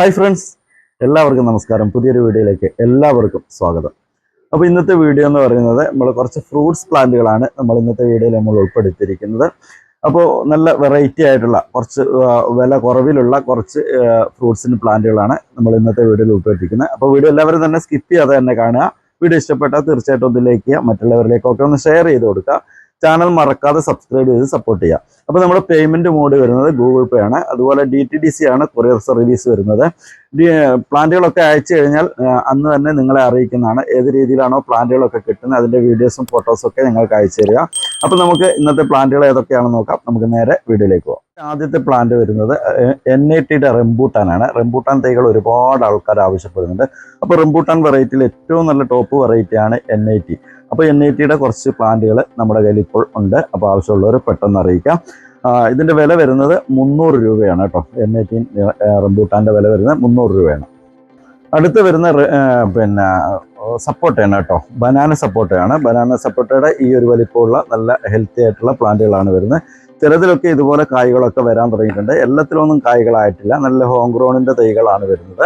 Hi friends, എല്ലാവർക്കും നമസ്കാരം. പുതിയൊരു വീഡിയോയിലേക്ക് എല്ലാവർക്കും സ്വാഗതം. അപ്പോൾ ഇന്നത്തെ വീഡിയോ എന്ന് പറയുന്നത് നമ്മൾ കുറച്ച് ഫ്രൂട്ട്സ് പ്ലാന്റുകളാണ് ഇന്നത്തെ വീഡിയോയിൽ നമ്മൾ ഉൾപ്പെടുത്തിയിരിക്കുന്നത്. അപ്പോൾ നല്ല വെറൈറ്റി ആയിട്ടുള്ള കുറച്ച് വില കുറവിലുള്ള കുറച്ച് ഫ്രൂട്ട്സിന് പ്ലാന്റുകളാണ് നമ്മൾ ഇന്നത്തെ വീഡിയോയിൽ ഉൾപ്പെടുത്തിയിരിക്കുന്നത്. അപ്പോൾ വീഡിയോ എല്ലാവരും തന്നെ സ്കിപ്പ് ചെയ്യാതെ തന്നെ കാണുക. വീഡിയോ ഇഷ്ടപ്പെട്ടാൽ തീർച്ചയായിട്ടും ഒന്ന് ലൈക്ക് ചെയ്യുക, മറ്റുള്ളവരിലേക്കൊക്കെ ഒന്ന് ഷെയർ ചെയ്ത് കൊടുക്കുക. ചാനൽ മറക്കാതെ സബ്സ്ക്രൈബ് ചെയ്ത് സപ്പോർട്ട് ചെയ്യുക. അപ്പോൾ നമ്മുടെ പേയ്മെൻറ്റ് മോഡ് വരുന്നത് ഗൂഗിൾ പേ ആണ്. അതുപോലെ DTDC ആണ് കൊറിയർ സർവീസ് വരുന്നത്. പ്ലാന്റുകളൊക്കെ അയച്ചു കഴിഞ്ഞാൽ അന്ന് തന്നെ നിങ്ങളെ അറിയിക്കുന്നതാണ്. ഏത് രീതിയിലാണോ പ്ലാന്റുകളൊക്കെ കിട്ടുന്നത് അതിൻ്റെ വീഡിയോസും ഫോട്ടോസും ഒക്കെ നിങ്ങൾക്ക് അയച്ചു തരിക. അപ്പോൾ നമുക്ക് ഇന്നത്തെ പ്ലാന്റുകൾ ഏതൊക്കെയാണെന്ന് നോക്കാം. നമുക്ക് നേരെ വീഡിയോയിലേക്ക് പോകാം. ആദ്യത്തെ പ്ലാന്റ് വരുന്നത് NATയുടെ റംബൂട്ടാനാണ്. റംബൂട്ടാൻ തൈകൾ ഒരുപാട് ആൾക്കാർ ആവശ്യപ്പെടുന്നുണ്ട്. അപ്പോൾ റംബൂട്ടാൻ വെറൈറ്റിയിൽ ഏറ്റവും നല്ല ടോപ്പ് വെറൈറ്റിയാണ് NAT. അപ്പോൾ NATയുടെ കുറച്ച് പ്ലാന്റുകൾ നമ്മുടെ കയ്യിൽ ഇപ്പോൾ ഉണ്ട്. അപ്പോൾ ആവശ്യമുള്ളവർ പെട്ടെന്ന് അറിയിക്കാം. ഇതിൻ്റെ വില വരുന്നത് 300 രൂപയാണ് കേട്ടോ. NAT റംബൂട്ടാൻ്റെ വില വരുന്നത് 300 രൂപയാണ്. അടുത്ത് വരുന്ന സപ്പോട്ടയാണ് കേട്ടോ. ബനാന സപ്പോട്ടയാണ്. ബനാന സപ്പോട്ടയുടെ ഈ ഒരു വലിപ്പമുള്ള നല്ല ഹെൽത്തി ആയിട്ടുള്ള പ്ലാന്റുകളാണ് വരുന്നത്. ചിലതിലൊക്കെ ഇതുപോലെ കായ്കളൊക്കെ വരാൻ തുടങ്ങിയിട്ടുണ്ട്. എല്ലാത്തിലൊന്നും കായ്കളായിട്ടില്ല. നല്ല ഹോം ഗ്രോണിൻ്റെ തൈകളാണ് വരുന്നത്.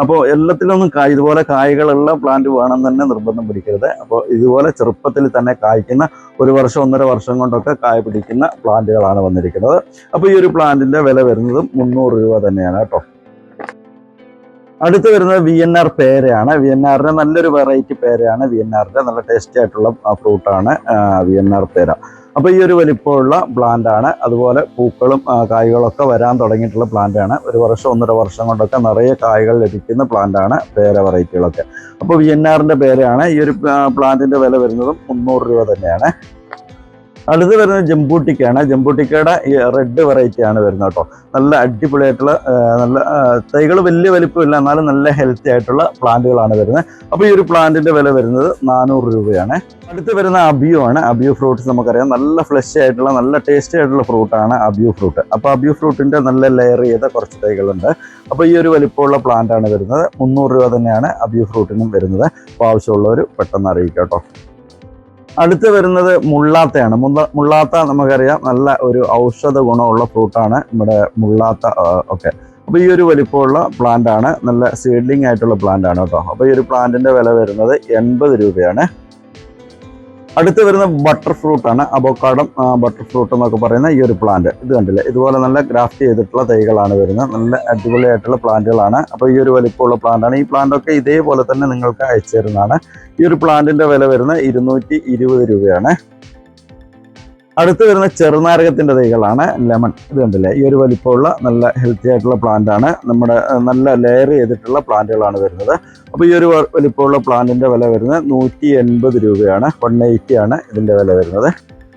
അപ്പോൾ എല്ലാത്തിലൊന്നും ഇതുപോലെ കായ്കളുള്ള പ്ലാന്റ് വേണം തന്നെ നിർബന്ധം പിടിക്കരുത്. അപ്പോൾ ഇതുപോലെ ചെറുപ്പത്തിൽ തന്നെ കായ്ക്കുന്ന 1 വർഷം 1.5 വർഷം കൊണ്ടൊക്കെ കായ പിടിക്കുന്ന പ്ലാന്റുകളാണ് വന്നിരിക്കുന്നത്. അപ്പോൾ ഈ ഒരു പ്ലാന്റിൻ്റെ വില വരുന്നതും 300 രൂപ തന്നെയാണ് കേട്ടോ. അടുത്ത് വരുന്നത് VNR പേരയാണ്. VNRന്റെ നല്ലൊരു വെറൈറ്റി പേരയാണ്. VNRന്റെ നല്ല ടേസ്റ്റി ആയിട്ടുള്ള ഫ്രൂട്ടാണ് VNR പേര. അപ്പോൾ ഈ ഒരു വലിപ്പമുള്ള പ്ലാന്റ് ആണ്. അതുപോലെ പൂക്കളും കായ്കളൊക്കെ വരാൻ തുടങ്ങിയിട്ടുള്ള പ്ലാന്റ് ആണ്. 1 വർഷം 1.5 വർഷം കൊണ്ടൊക്കെ നിറയെ കായ്കൾ ലഭിക്കുന്ന പ്ലാന്റ് ആണ് പേര വെറൈറ്റികളൊക്കെ. അപ്പോൾ VNRന്റെ പേരയാണ്. ഈ ഒരു പ്ലാന്റിന്റെ വില വരുന്നതും 300 രൂപ തന്നെയാണ്. അടുത്ത് വരുന്നത് ജംബൂട്ടിക്കയാണ്. ജംബൂട്ടിക്കയുടെ ഈ റെഡ് വെറൈറ്റി ആണ് വരുന്നത് കേട്ടോ. നല്ല അടിപൊളിയായിട്ടുള്ള നല്ല തൈകൾ വലിയ വലിപ്പമില്ല, എന്നാലും നല്ല ഹെൽത്തി ആയിട്ടുള്ള പ്ലാന്റുകളാണ് വരുന്നത്. അപ്പോൾ ഈ ഒരു പ്ലാന്റിന്റെ വില വരുന്നത് 400 രൂപയാണ്. അടുത്ത് വരുന്ന അബിയു ആണ്. അബിയു ഫ്രൂട്ട്സ് നമുക്കറിയാം, നല്ല ഫ്ലഷ് ആയിട്ടുള്ള നല്ല ടേസ്റ്റി ആയിട്ടുള്ള ഫ്രൂട്ടാണ് അബിയു ഫ്രൂട്ട്. അപ്പോൾ അബിയു ഫ്രൂട്ടിന്റെ നല്ല ലെയർ ചെയ്ത കുറച്ച് തൈകളുണ്ട്. അപ്പോൾ ഈ ഒരു വലിപ്പമുള്ള പ്ലാന്റ് ആണ് വരുന്നത്. 300 രൂപ തന്നെയാണ് അബിയു ഫ്രൂട്ടിനും വരുന്നത്. അപ്പോൾ ആവശ്യമുള്ളവർ പെട്ടെന്ന് അറിയിക്കാം കേട്ടോ. അടുത്ത് വരുന്നത് മുള്ളാത്തയാണ്. മുള്ളാത്ത നമുക്കറിയാം നല്ല ഒരു ഔഷധ ഗുണമുള്ള ഫ്രൂട്ടാണ് നമ്മുടെ മുള്ളാത്ത ഒക്കെ. അപ്പോൾ ഈ ഒരു വലിപ്പമുള്ള പ്ലാന്റ് ആണ്. നല്ല സീഡ്ലിംഗ് ആയിട്ടുള്ള പ്ലാന്റ് ആണ് കേട്ടോ. അപ്പോൾ ഈ ഒരു പ്ലാന്റിന്റെ വില വരുന്നത് 80 രൂപയാണ്. അടുത്ത് വരുന്ന ബട്ടർ ഫ്രൂട്ടാണ്. അവോക്കാഡോ ബട്ടർ ഫ്രൂട്ട് എന്നൊക്കെ പറയുന്ന ഈ ഒരു പ്ലാന്റ്. ഇത് കണ്ടില്ലേ, ഇതുപോലെ നല്ല ഗ്രാഫ്റ്റ് ചെയ്തിട്ടുള്ള തൈകളാണ് വരുന്നത്. നല്ല അടിപൊളിയായിട്ടുള്ള പ്ലാന്റുകളാണ്. അപ്പോൾ ഈ ഒരു വലിപ്പമുള്ള പ്ലാന്റാണ്. ഈ പ്ലാന്റൊക്കെ ഇതേപോലെ തന്നെ നിങ്ങൾക്ക് അയച്ചു തരുന്നതാണ്. ഈ ഒരു പ്ലാന്റിന്റെ വില വരുന്നത് 220 രൂപയാണ്. അടുത്ത് വരുന്ന ചെറുനാരകത്തിന്റെ തൈകളാണ് ലെമൺ. ഇത് കണ്ടില്ലേ, ഈ ഒരു വലിപ്പമുള്ള നല്ല ഹെൽത്തി ആയിട്ടുള്ള പ്ലാന്റ് ആണ്. നമ്മുടെ നല്ല ലെയർ ചെയ്തിട്ടുള്ള പ്ലാന്റുകളാണ് വരുന്നത്. അപ്പോൾ ഈ ഒരു വലിപ്പമുള്ള പ്ലാന്റിന്റെ വില വരുന്നത് 180 രൂപയാണ്. 180 ആണ് ഇതിന്റെ വില വരുന്നത്.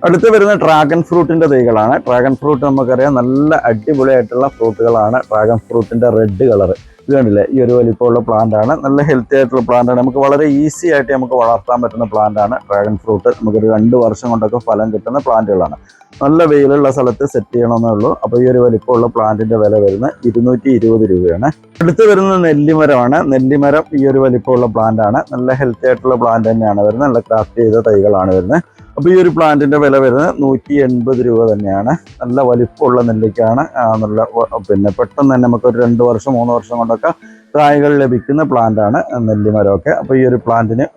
അടുത്ത് വരുന്ന ഡ്രാഗൺ ഫ്രൂട്ടിന്റെ തൈകളാണ്. ഡ്രാഗൺ ഫ്രൂട്ട് നമുക്കറിയാം നല്ല അടിപൊളിയായിട്ടുള്ള ഫ്രൂട്ടുകളാണ്. ഡ്രാഗൺ ഫ്രൂട്ടിന്റെ റെഡ് കളർ ഇത് കണ്ടില്ലേ, ഈ ഒരു വലിപ്പമുള്ള പ്ലാന്റ് ആണ്. നല്ല ഹെൽത്തി ആയിട്ടുള്ള പ്ലാന്റ് ആണ്. നമുക്ക് വളരെ ഈസി ആയിട്ട് നമുക്ക് വളർത്താൻ പറ്റുന്ന പ്ലാന്റ് ആണ് ഡ്രാഗൺ ഫ്രൂട്ട്. നമുക്കൊരു 2 വർഷം കൊണ്ടൊക്കെ ഫലം കിട്ടുന്ന പ്ലാന്റുകളാണ്. നല്ല വെയിലുള്ള സ്ഥലത്ത് സെറ്റ് ചെയ്യണമെന്നേ ഉള്ളൂ. അപ്പോൾ ഈ ഒരു വലിപ്പമുള്ള പ്ലാന്റിന്റെ വില വരുന്നത് 220 രൂപയാണ്. അടുത്ത് വരുന്നത് നെല്ലിമരമാണ്. നെല്ലിമരം ഈ ഒരു വലിപ്പമുള്ള പ്ലാന്റ് ആണ്. നല്ല ഹെൽത്തി ആയിട്ടുള്ള പ്ലാന്റ് തന്നെയാണ് വരുന്നത്. നല്ല ക്രാഫ്റ്റ് ചെയ്ത തൈകളാണ് വരുന്നത്. അപ്പോൾ ഈ ഒരു പ്ലാന്റിന്റെ വില വരുന്നത് 180 രൂപ തന്നെയാണ്. നല്ല വലിപ്പമുള്ള നെല്ലിക്കാണ്. നല്ല പെട്ടെന്ന് തന്നെ നമുക്ക് ഒരു 2 വർഷം 3 വർഷം കൊണ്ടൊക്കെ കായ്കൾ ലഭിക്കുന്ന പ്ലാന്റ് ആണ് നെല്ലിമരമൊക്കെ. അപ്പോൾ ഈ ഒരു പ്ലാന്റിന്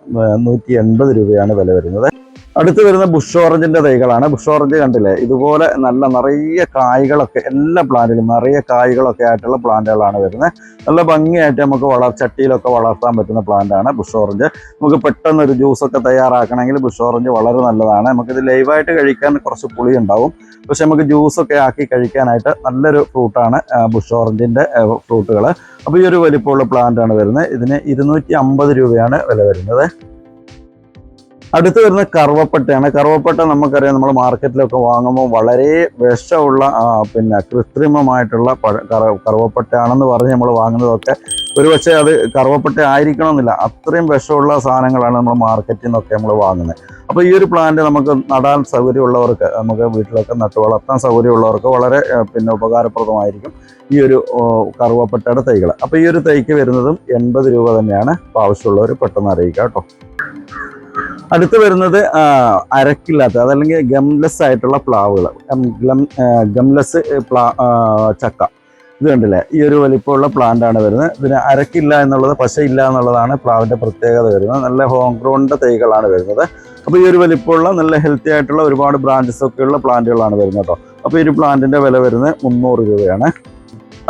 180 രൂപയാണ് വില വരുന്നത്. അടുത്ത് വരുന്ന ബുഷ് ഓറഞ്ചിന്റെ തൈകളാണ്. ബുഷ് ഓറഞ്ച് കണ്ടില്ലേ, ഇതുപോലെ നല്ല നിറയെ കായ്കളൊക്കെ എല്ലാ പ്ലാന്റിലും നിറയെ കായ്കളൊക്കെ ആയിട്ടുള്ള പ്ലാന്റുകളാണ് വരുന്നത്. നല്ല ഭംഗിയായിട്ട് നമുക്ക് ചട്ടിയിലൊക്കെ വളർത്താൻ പറ്റുന്ന പ്ലാന്റ് ആണ് ബുഷ് ഓറഞ്ച്. നമുക്ക് പെട്ടെന്ന് ഒരു ജ്യൂസൊക്കെ തയ്യാറാക്കണമെങ്കിൽ ബുഷ് ഓറഞ്ച് വളരെ നല്ലതാണ്. നമുക്കിത് ലൈവായിട്ട് കഴിക്കാൻ കുറച്ച് പുളി ഉണ്ടാവും, പക്ഷെ നമുക്ക് ജ്യൂസൊക്കെ ആക്കി കഴിക്കാനായിട്ട് നല്ലൊരു ഫ്രൂട്ടാണ് ബുഷ് ഓറഞ്ചിന്റെ ഫ്രൂട്ടുകൾ. അപ്പോൾ ഈ ഒരു വലിപ്പമുള്ള പ്ലാന്റ് ആണ് വരുന്നത്. ഇതിന് 250 രൂപയാണ് വില വരുന്നത്. അടുത്ത് വരുന്ന കറുവപ്പട്ടയാണ്. കറുവപ്പട്ട നമുക്കറിയാം, നമ്മൾ മാർക്കറ്റിലൊക്കെ വാങ്ങുമ്പോൾ വളരെ വിഷമുള്ള കൃത്രിമമായിട്ടുള്ള കറുവപ്പട്ടയാണെന്ന് പറഞ്ഞ് നമ്മൾ വാങ്ങുന്നതൊക്കെ ഒരുപക്ഷെ അത് കറുവപ്പട്ട ആയിരിക്കണമെന്നില്ല. അത്രയും വിഷമുള്ള സാധനങ്ങളാണ് നമ്മൾ മാർക്കറ്റിൽ നിന്നൊക്കെ നമ്മൾ വാങ്ങുന്നത്. അപ്പോൾ ഈ ഒരു പ്ലാന്റ് നമുക്ക് നടാൻ സൗകര്യമുള്ളവർക്ക്, നമുക്ക് വീട്ടിലൊക്കെ നട്ട് വളർത്താൻ സൗകര്യമുള്ളവർക്ക് വളരെ ഉപകാരപ്രദമായിരിക്കും ഈ ഒരു കറുവപ്പട്ടയുടെ തൈകൾ. അപ്പോൾ ഈ ഒരു തൈക്ക് വരുന്നതും 80 രൂപ തന്നെയാണ്. അപ്പോൾ ആവശ്യമുള്ളവർ പെട്ടെന്ന് അറിയിക്കുക കേട്ടോ. അടുത്ത് വരുന്നത് അരക്കില്ലാത്ത അതല്ലെങ്കിൽ ഗംലെസ് ആയിട്ടുള്ള പ്ലാവുകൾ. ഗംലെസ് ചക്ക ഇത് കണ്ടില്ലേ, ഈ ഒരു വലിപ്പമുള്ള പ്ലാന്റ് ആണ് വരുന്നത്. ഇതിന് അരക്കില്ല എന്നുള്ളത്, പശയില്ല എന്നുള്ളതാണ് പ്ലാവിൻ്റെ പ്രത്യേകത വരുന്നത്. നല്ല ഹോം ഗ്രൗണ്ട് തൈകളാണ് വരുന്നത്. അപ്പോൾ ഈ ഒരു വലിപ്പമുള്ള നല്ല ഹെൽത്തി ആയിട്ടുള്ള ഒരുപാട് ബ്രാഞ്ചസ് ഒക്കെയുള്ള പ്ലാന്റുകളാണ് വരുന്നത് കേട്ടോ. അപ്പോൾ ഈ ഒരു പ്ലാന്റിൻ്റെ വില വരുന്നത് 300 രൂപയാണ്.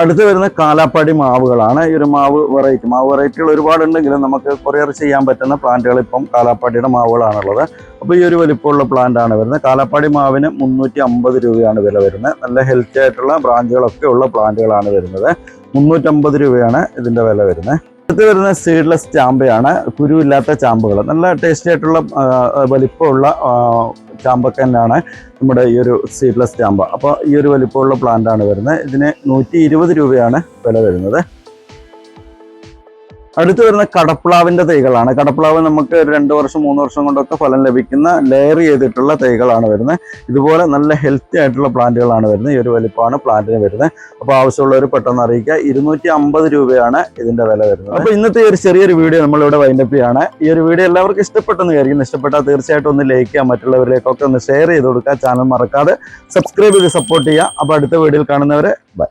അടുത്ത് വരുന്ന കാലാപ്പാടി മാവുകളാണ്. ഈ ഒരു മാവ് വെറൈറ്റികൾ ഒരുപാടുണ്ടെങ്കിലും നമുക്ക് കൊറിയർ ചെയ്യാൻ പറ്റുന്ന പ്ലാന്റുകൾ ഇപ്പം കാലാപ്പാടിയുടെ മാവുകളാണുള്ളത്. അപ്പോൾ ഈ ഒരു വലിപ്പമുള്ള പ്ലാന്റ് ആണ് വരുന്നത്. കാലാപ്പാടി മാവിന് 350 രൂപയാണ് വില വരുന്നത്. നല്ല ഹെൽത്തി ആയിട്ടുള്ള ബ്രാഞ്ചുകളൊക്കെ ഉള്ള പ്ലാന്റുകളാണ് വരുന്നത്. 350 രൂപയാണ് ഇതിൻ്റെ വില വരുന്നത്. അടുത്ത് വരുന്ന സീഡ്ലെസ് ചാമ്പയാണ്. കുരുവില്ലാത്ത ചാമ്പുകൾ, നല്ല ടേസ്റ്റി ആയിട്ടുള്ള വലിപ്പമുള്ള ചാമ്പക്ക തന്നെയാണ് നമ്മുടെ ഈ ഒരു സീഡ്ലെസ് ചാമ്പ. അപ്പോൾ ഈ ഒരു വലിപ്പമുള്ള പ്ലാന്റ് ആണ് വരുന്നത്. ഇതിന് 120 രൂപയാണ് വില വരുന്നത്. അടുത്ത് വരുന്ന കടപ്ലാവിൻ്റെ തൈകളാണ്. കടപ്ലാവ് നമുക്ക് 2 വർഷം 3 വർഷം കൊണ്ടൊക്കെ ഫലം ലഭിക്കുന്ന ലെയർ ചെയ്തിട്ടുള്ള തൈകളാണ് വരുന്നത്. ഇതുപോലെ നല്ല ഹെൽത്തി ആയിട്ടുള്ള പ്ലാന്റുകളാണ് വരുന്നത്. ഈ ഒരു വലിപ്പമാണ് പ്ലാന്റിന് വരുന്നത്. അപ്പോൾ ആവശ്യമുള്ളവർ പെട്ടെന്ന് അറിയിക്കുക. 250 രൂപയാണ് ഇതിൻ്റെ വില വരുന്നത്. അപ്പോൾ ഇന്നത്തെ ഒരു ചെറിയൊരു വീഡിയോ നമ്മളിവിടെ വൈൻഡപ്പ് ചെയ്യാണ്. ഈ ഒരു വീഡിയോ എല്ലാവർക്കും ഇഷ്ടപ്പെട്ടെന്ന് വിചാരിക്കുന്നു. ഇഷ്ടപ്പെട്ടാൽ തീർച്ചയായിട്ടും ഒന്ന് ലൈക്ക് ചെയ്യുക, മറ്റുള്ളവരിലേക്കൊക്കെ ഒന്ന് ഷെയർ ചെയ്ത് കൊടുക്കുക. ചാനൽ മറക്കാതെ സബ്സ്ക്രൈബ് ചെയ്ത് സപ്പോർട്ട് ചെയ്യുക. അപ്പോൾ അടുത്ത വീഡിയോയിൽ കാണുന്നവരെ ബൈ.